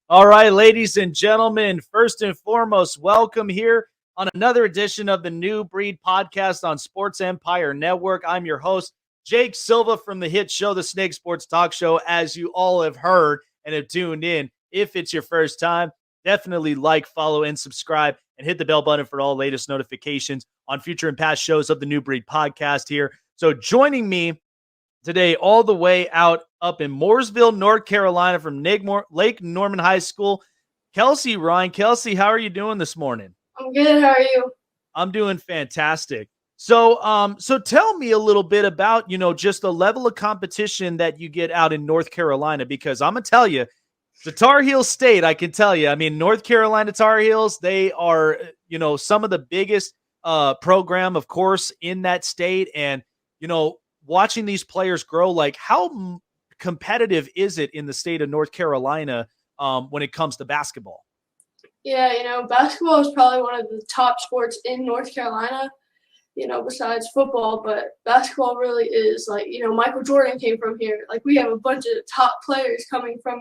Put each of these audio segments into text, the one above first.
All right, ladies and gentlemen, first and foremost, welcome here on another edition of the New Breed podcast on Sports Empire Network. I'm your host, Jake Silva from the hit show, The Snake Sports Talk Show, as you all have heard and have tuned in. If it's your first time, definitely like, follow, and subscribe, and hit the bell button for all latest notifications on future and past shows of the New Breed podcast here. So joining me today, all the way out up in Mooresville, North Carolina, from Lake Norman High School, Kelsey Rhyne. Kelsey, how are you doing this morning? I'm good. How are you? I'm doing fantastic. So tell me a little bit about, just the level of competition that you get out in North Carolina, because I'm going to tell you, the Tar Heel state, I can tell you. I mean, North Carolina Tar Heels, they are, some of the biggest program, of course, in that state. And, watching these players grow, like how competitive is it in the state of North Carolina when it comes to basketball? Yeah, basketball is probably one of the top sports in North Carolina, besides football. But basketball really is like, Michael Jordan came from here. Like, we have a bunch of top players coming from,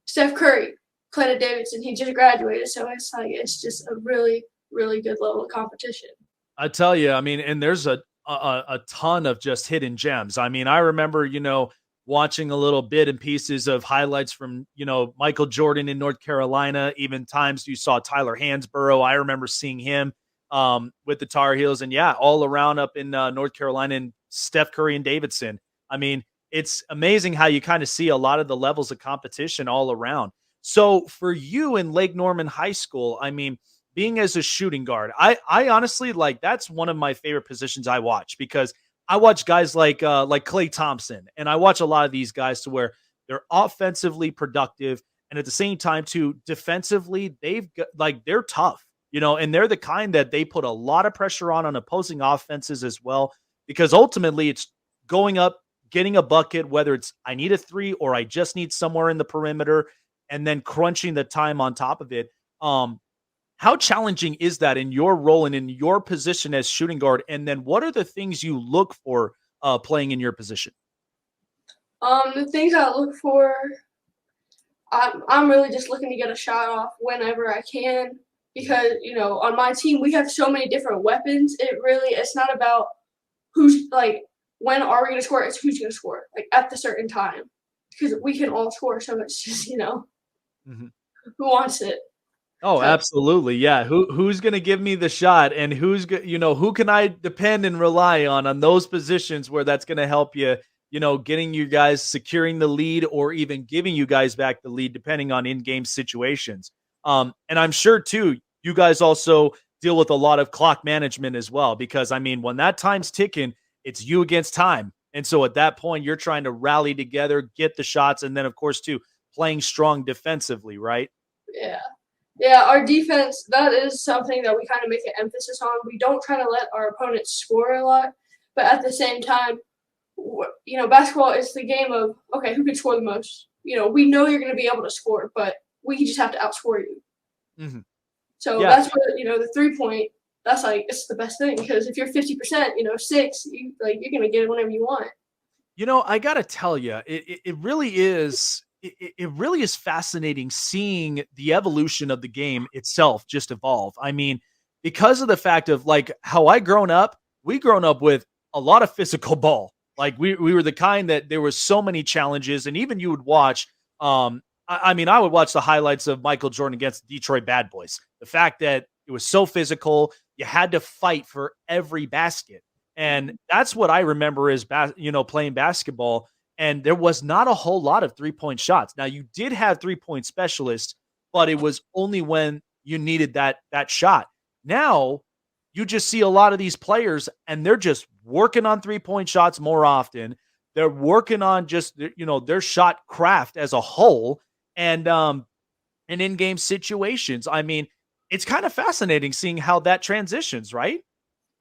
Steph Curry, Clinton Davidson. He just graduated. So it's just a really, really good level of competition. I tell you, I mean, and there's a ton of just hidden gems. I mean, I remember, watching a little bit and pieces of highlights from, Michael Jordan in North Carolina. Even times you saw Tyler Hansborough. I remember seeing him with the Tar Heels, and yeah, all around up in North Carolina, and Steph Curry and Davidson. I mean, it's amazing how you kind of see a lot of the levels of competition all around. So for you in Lake Norman High School, I mean, being as a shooting guard, I honestly, like, that's one of my favorite positions I watch, because I watch guys like Klay Thompson, and I watch a lot of these guys to where they're offensively productive, and at the same time too, defensively, they're tough, and they're the kind that they put a lot of pressure on opposing offenses as well, because ultimately it's going up, getting a bucket, whether it's I need a three or I just need somewhere in the perimeter, and then crunching the time on top of it. How challenging is that in your role and in your position as shooting guard? And then what are the things you look for playing in your position? The things I look for, I'm really just looking to get a shot off whenever I can, because on my team we have so many different weapons. It's not about who's like when are we going to score. It's who's going to score like at the certain time, because we can all score. So it's just Mhm. who wants it. Oh, absolutely. Yeah. Who's going to give me the shot, and who can I depend and rely on those positions where that's going to help you, getting you guys securing the lead, or even giving you guys back the lead, depending on in-game situations. And I'm sure too, you guys also deal with a lot of clock management as well, because I mean, when that time's ticking, it's you against time. And so at that point, you're trying to rally together, get the shots, and then of course too, playing strong defensively, right? Yeah. Yeah, our defense, that is something that we kind of make an emphasis on. We don't try to let our opponents score a lot, but at the same time, basketball is the game of, okay, who can score the most? We know you're going to be able to score, but we just have to outscore you. Mm-hmm. So Yeah. that's where, the 3-point, that's like, it's the best thing, because if you're 50%, 6, you're going to get it whenever you want. I got to tell you, it really is. It really is fascinating seeing the evolution of the game itself just evolve. I mean, because of the fact of like how we grown up with a lot of physical ball. Like we were the kind that there was so many challenges, and even you would watch. I mean, I would watch the highlights of Michael Jordan against the Detroit Bad Boys. The fact that it was so physical, you had to fight for every basket. And that's what I remember as playing basketball. And there was not a whole lot of 3-point shots. Now you did have 3-point specialists, but it was only when you needed that shot. Now you just see a lot of these players, and they're just working on 3-point shots more often. They're working on just their shot craft as a whole, and in game situations. I mean, it's kind of fascinating seeing how that transitions, right?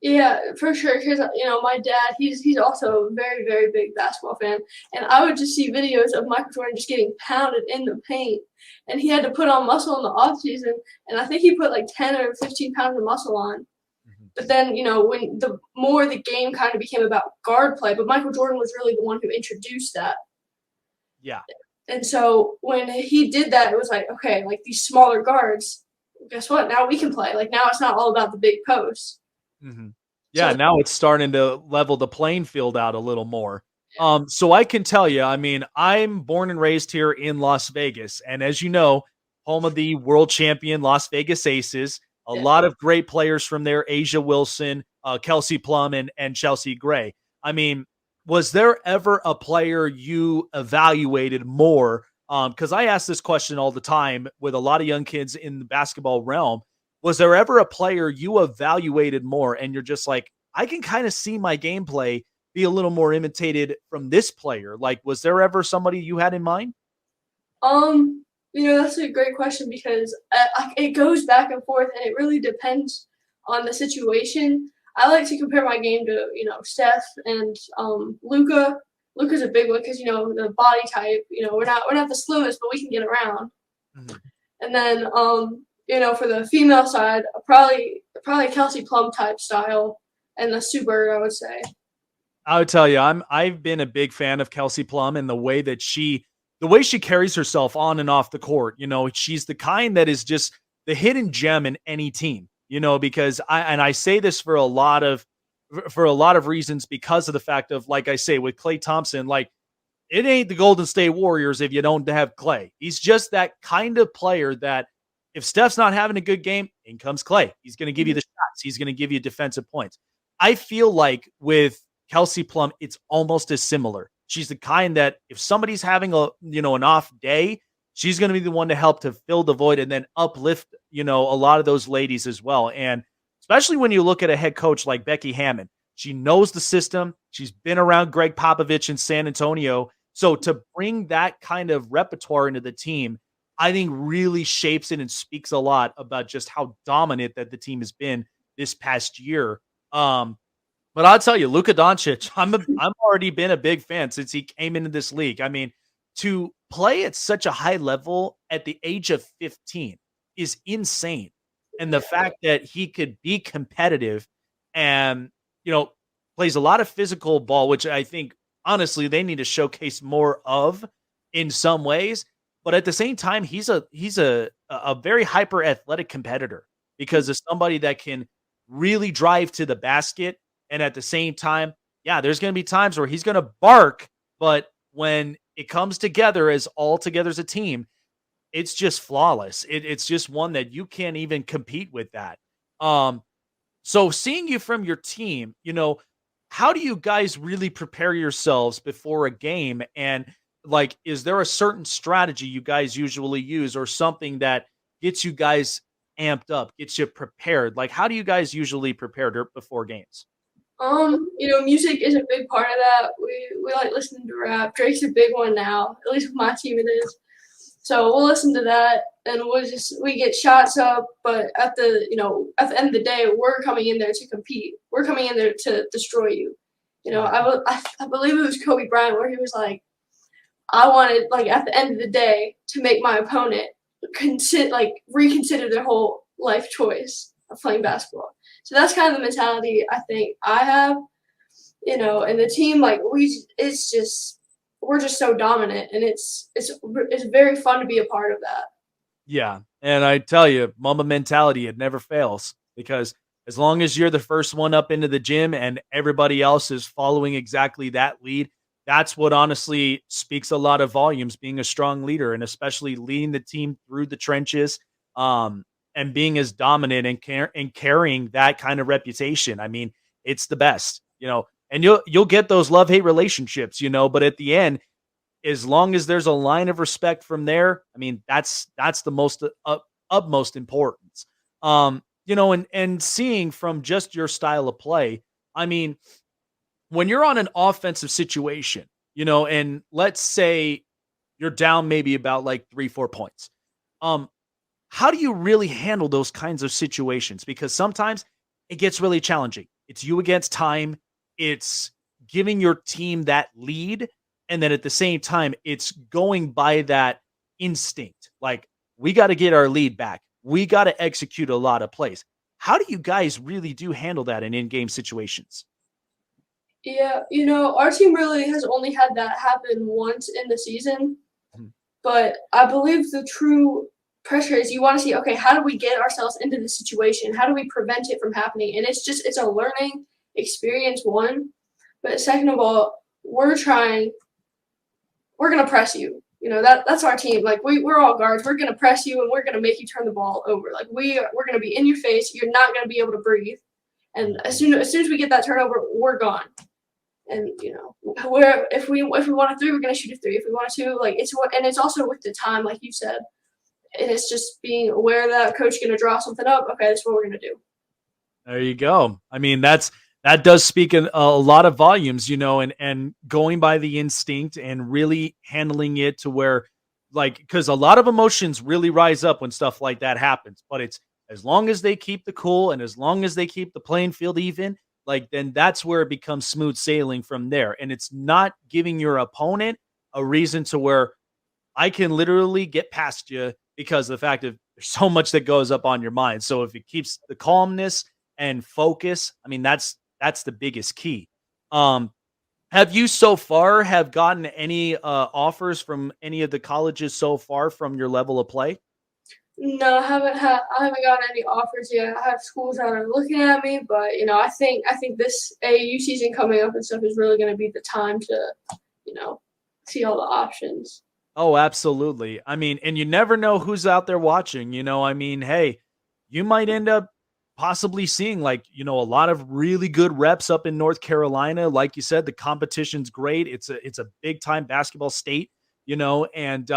Yeah, for sure. Because my dad, he's also a very, very big basketball fan, and I would just see videos of Michael Jordan just getting pounded in the paint, and he had to put on muscle in the off season, and I think he put like 10 or 15 pounds of muscle on. Mhm. But then when the more the game kind of became about guard play, but Michael Jordan was really the one who introduced that. Yeah. And so when he did that, it was like, okay, like these smaller guards, guess what? Now we can play. Like now it's not all about the big posts. Mhm. So Yeah, now it's starting to level the playing field out a little more. yeah, So I can tell you, I mean, I'm born and raised here in Las Vegas, and as you know, home of the world champion Las Vegas Aces. A yeah. lot of great players from there: Asia Wilson, Kelsey Plum, and Chelsea Gray. I mean, was there ever a player you evaluated more? Because I ask this question all the time with a lot of young kids in the basketball realm. Was there ever a player you evaluated more and you're just like, I can kind of see my gameplay be a little more imitated from this player? Like, was there ever somebody you had in mind? That's a great question because it goes back and forth, and it really depends on the situation. I like to compare my game to Steph and Luca. Luca's a big one because the body type. We're not the slimmest, but we can get around. Mhm. And then for the female side, probably Kelsey Plum type style, and the super I would say. I would tell you, I've been a big fan of Kelsey Plum and the way she carries herself on and off the court. You know, she's the kind that is just the hidden gem in any team. You know, because I say this for a lot of reasons because of the fact of, like I say, with Klay Thompson, like it ain't the Golden State Warriors if you don't have Klay. He's just that kind of player that if Steph's not having a good game, in comes Klay. He's going to give you the shots. He's going to give you defensive points. I feel like with Kelsey Plum, it's almost as similar. She's the kind that if somebody's having an off day, she's going to be the one to help to fill the void and then uplift, a lot of those ladies as well. And especially when you look at a head coach like Becky Hammond, she knows the system. She's been around Greg Popovich in San Antonio. So to bring that kind of repertoire into the team, I think really shapes it and speaks a lot about just how dominant that the team has been this past year. But I'll tell you, Luka Doncic, I'm already been a big fan since he came into this league. I mean, to play at such a high level at the age of 15 is insane. And the fact that he could be competitive and, you know, plays a lot of physical ball, which I think honestly they need to showcase more of in some ways. But at the same time, he's a very hyper athletic competitor because of somebody that can really drive to the basket and at the same time, yeah, there's going to be times where he's going to bark, but when it comes together as all together as a team, it's just flawless. It's just one that you can't even compete with that. Um, so seeing you from your team, how do you guys really prepare yourselves before a game? And like, is there a certain strategy you guys usually use or something that gets you guys amped up, gets you prepared? Like, how do you guys usually prepare before games? Music is a big part of that. We like listening to rap. Drake's a big one now. At least with my team, it is. So we'll listen to that, and we get shots up. But at the end of the day, we're coming in there to compete. We're coming in there to destroy you. I believe it was Kobe Bryant where he was like, I wanted like at the end of the day to make my opponent reconsider their whole life choice of playing basketball. So that's kind of the mentality I think I have, and the team like we're just so dominant, and it's very fun to be a part of that. Yeah, and I tell you, Mamba mentality, it never fails because as long as you're the first one up into the gym and everybody else is following exactly that lead, that's what honestly speaks a lot of volumes, being a strong leader and especially leading the team through the trenches, and being as dominant and carrying that kind of reputation. I mean, it's the best, and you'll get those love-hate relationships, but at the end, as long as there's a line of respect from there, I mean, that's the most utmost importance. And seeing from just your style of play, I mean, when you're on an offensive situation, and let's say you're down maybe about like 3-4 points, um, how do you really handle those kinds of situations? Because sometimes it gets really challenging. It's you against time. It's giving your team that lead. And then at the same time, it's going by that instinct. Like, we got to get our lead back. We got to execute a lot of plays. How do you guys really do handle that in game situations? Yeah, our team really has only had that happen once in the season. But I believe the true pressure is you want to see, okay, how do we get ourselves into this situation? How do we prevent it from happening? And it's a learning experience, one. But second of all, we're gonna press you. That's our team. Like we're all guards. We're gonna press you and we're gonna make you turn the ball over. Like we're gonna be in your face. You're not gonna be able to breathe. And as soon as we get that turnover, we're gone. And where if we want a three, we're gonna shoot a three. If we want a two, like it's also with the time, like you said, and it's just being aware that coach gonna draw something up. Okay, that's what we're gonna do. There you go. I mean, that does speak a lot of volumes, and going by the instinct and really handling it to where, like, because a lot of emotions really rise up when stuff like that happens. But it's as long as they keep the cool and as long as they keep the playing field even, like, then that's where it becomes smooth sailing from there. And it's not giving your opponent a reason to where I can literally get past you because of the fact of there's so much that goes up on your mind. So if it keeps the calmness and focus, I mean, that's the biggest key. Um, have you so far have gotten any offers from any of the colleges so far from your level of play? No, I haven't gotten any offers yet. I have schools that are looking at me, but I think this AAU season coming up and stuff is really going to be the time to see all the options. Oh, absolutely. I mean, and you never know who's out there watching. I mean, hey, you might end up possibly seeing, like, a lot of really good reps up in North Carolina. Like you said, the competition's great. It's a big time basketball state, and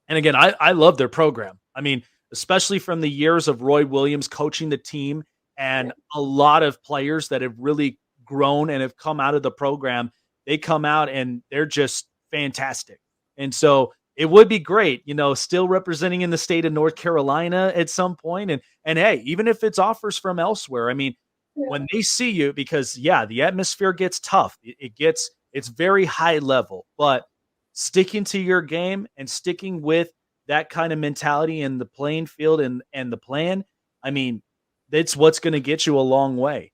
again, I love their program. I mean, especially from the years of Roy Williams coaching the team and a lot of players that have really grown and have come out of the program. They come out and they're just fantastic. And so it would be great, still representing in the state of North Carolina at some point. And hey, even if it's offers from elsewhere, I mean, Yeah. when they see you, because yeah, the atmosphere gets tough. It's very high level, but sticking to your game and sticking with that kind of mentality in the playing field and the plan, I mean, that's what's going to get you a long way.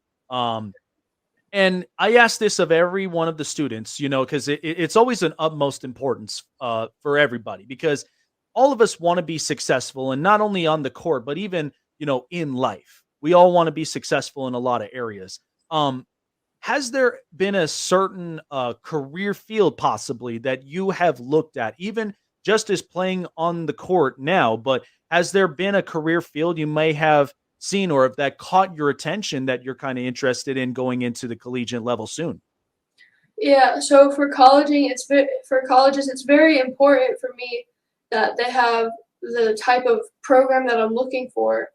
And I ask this of every one of the students, because it's always an utmost importance for everybody, because all of us want to be successful, and not only on the court, but even in life. We all want to be successful in a lot of areas. Um, has there been a certain career field possibly that you have looked at, even just as playing on the court now? But has there been a career field you may have seen, or if that caught your attention that you're kind of interested in going into the collegiate level soon? Yeah, so for colleges, it's very important for me that they have the type of program that I'm looking for.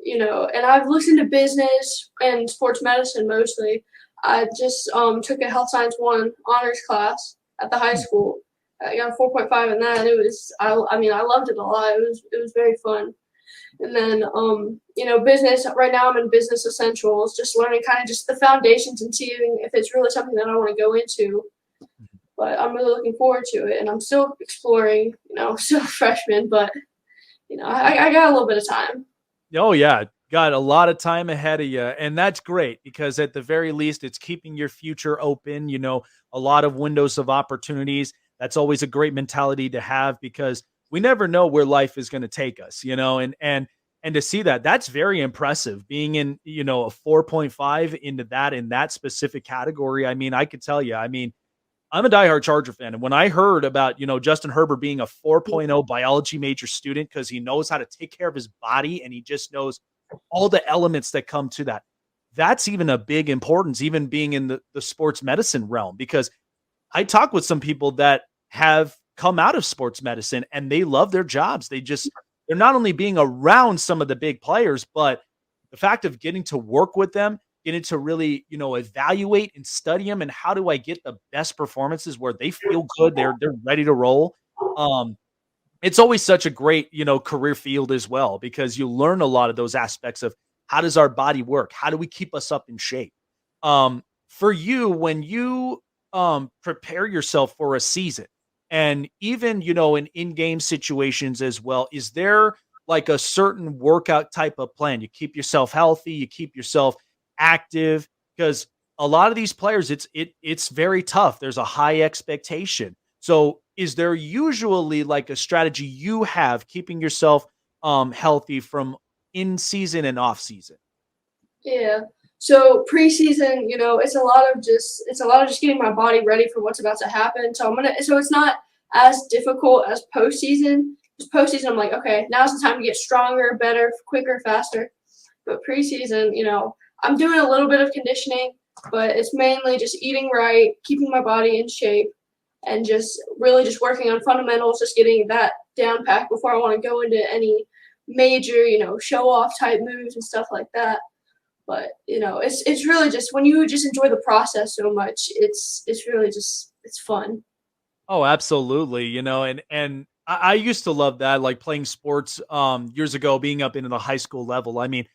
And I've looked into business and sports medicine mostly. I just took a health science one honors class at the high school. I got a 4.5 in that. And I mean, I loved it a lot. It was very fun. And then, business. Right now, I'm in business essentials, just learning kind of just the foundations and seeing if it's really something that I want to go into. But I'm really looking forward to it, and I'm still exploring. Still a freshman, but I got a little bit of time. Oh yeah, got a lot of time ahead of you, and that's great because at the very least, it's keeping your future open. A lot of windows of opportunities. That's always a great mentality to have because we never know where life is going to take us. And to see that's very impressive. Being in a 4.5 into that in that specific category. I mean, I could tell you. I mean, I'm a diehard Charger fan, and when I heard about Justin Herbert being a 4.0 biology major student because he knows how to take care of his body and he just knows all the elements that come to that, that's even a big importance, even being in the sports medicine realm. Because I talk with some people that have come out of sports medicine and they love their jobs. They're not only being around some of the big players, but the fact of getting to work with them, getting to really, evaluate and study them, and how do I get the best performances where they feel good, they're ready to roll. Um, it's always such a great, career field as well, because you learn a lot of those aspects of how does our body work? How do we keep us up in shape? For you, when you prepare yourself for a season and even, in game situations as well, is there like a certain workout type of plan? You keep yourself healthy, you keep yourself active, because a lot of these players, it's very tough. There's a high expectation. So is there usually like a strategy you have keeping yourself healthy from in season and off season? Yeah. So preseason, it's a lot of just getting my body ready for what's about to happen. So it's not as difficult as postseason. Because postseason, I'm like, okay, now's the time to get stronger, better, quicker, faster. But preseason, I'm doing a little bit of conditioning, but it's mainly just eating right, keeping my body in shape, and just really just working on fundamentals, just getting that down packed before I want to go into any major, show off type moves and stuff like that. But it's really just when you just enjoy the process so much, it's really just it's fun. Oh, absolutely. And I used to love that, like playing sports years ago, being up into the high school level. I mean,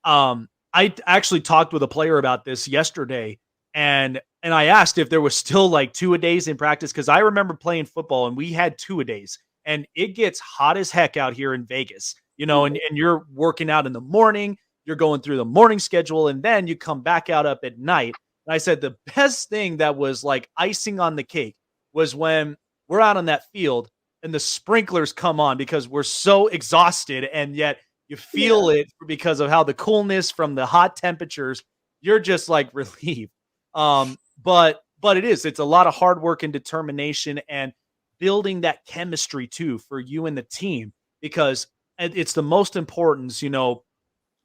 I actually talked with a player about this yesterday, and I asked if there was still like two a days in practice because I remember playing football and we had two a days, and it gets hot as heck out here in Vegas. And you're working out in the morning, you're going through the morning schedule, and then you come back out up at night. And I said the best thing that was like icing on the cake was when we're out on that field and the sprinklers come on because we're so exhausted, and yet you feel Yeah. it because of how the coolness from the hot temperatures, you're just like relieved. But it's a lot of hard work and determination and building that chemistry too for you and the team because it's the most importance,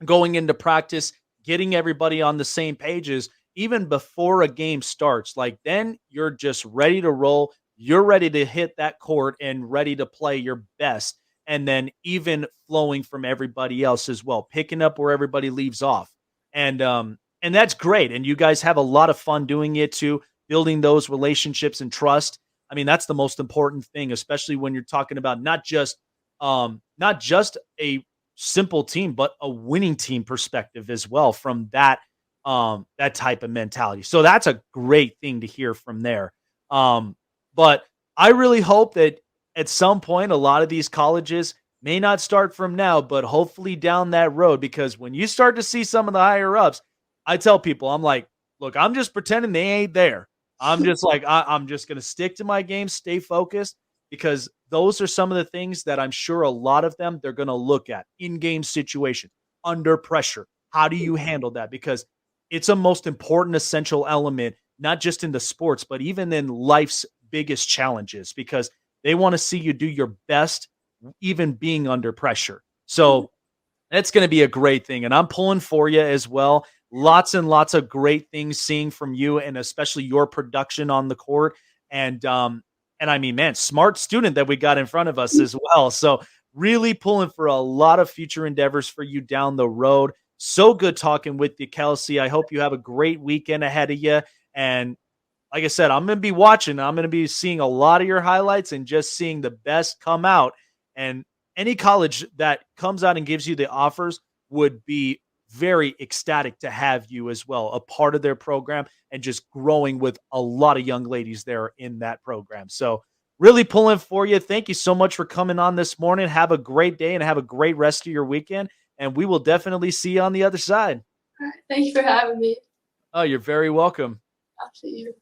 going into practice, getting everybody on the same pages, even before a game starts. Like then you're just ready to roll. You're ready to hit that court and ready to play your best. And then even flowing from everybody else as well, picking up where everybody leaves off. And that's great. And you guys have a lot of fun doing it too, building those relationships and trust. I mean, that's the most important thing, especially when you're talking about not just a simple team, but a winning team perspective as well from that type of mentality. So that's a great thing to hear from there. But I really hope that at some point a lot of these colleges may not start from now, but hopefully down that road because when you start to see some of the higher ups, I tell people, I'm like, look, I'm just pretending they ain't there. I'm just like, I'm just going to stick to my game, stay focused, because those are some of the things that I'm sure a lot of them they're going to look at in game situation, under pressure. How do you handle that? Because it's a most important essential element, not just in the sports, but even in life's biggest challenges, because they want to see you do your best, even being under pressure. So that's going to be a great thing. And I'm pulling for you as well. Lots and lots of great things seeing from you and especially your production on the court. And I mean, man, smart student that we got in front of us as well. So really pulling for a lot of future endeavors for you down the road. So good talking with you, Kelsey. I hope you have a great weekend ahead of you. And like I said, I'm going to be watching. I'm going to be seeing a lot of your highlights and just seeing the best come out. And any college that comes out and gives you the offers would be very ecstatic to have you as well, a part of their program and just growing with a lot of young ladies there in that program. So, really pulling for you. Thank you so much for coming on this morning. Have a great day and have a great rest of your weekend. And we will definitely see you on the other side. All right. Thank you for having me. Oh, you're very welcome. I'll see you.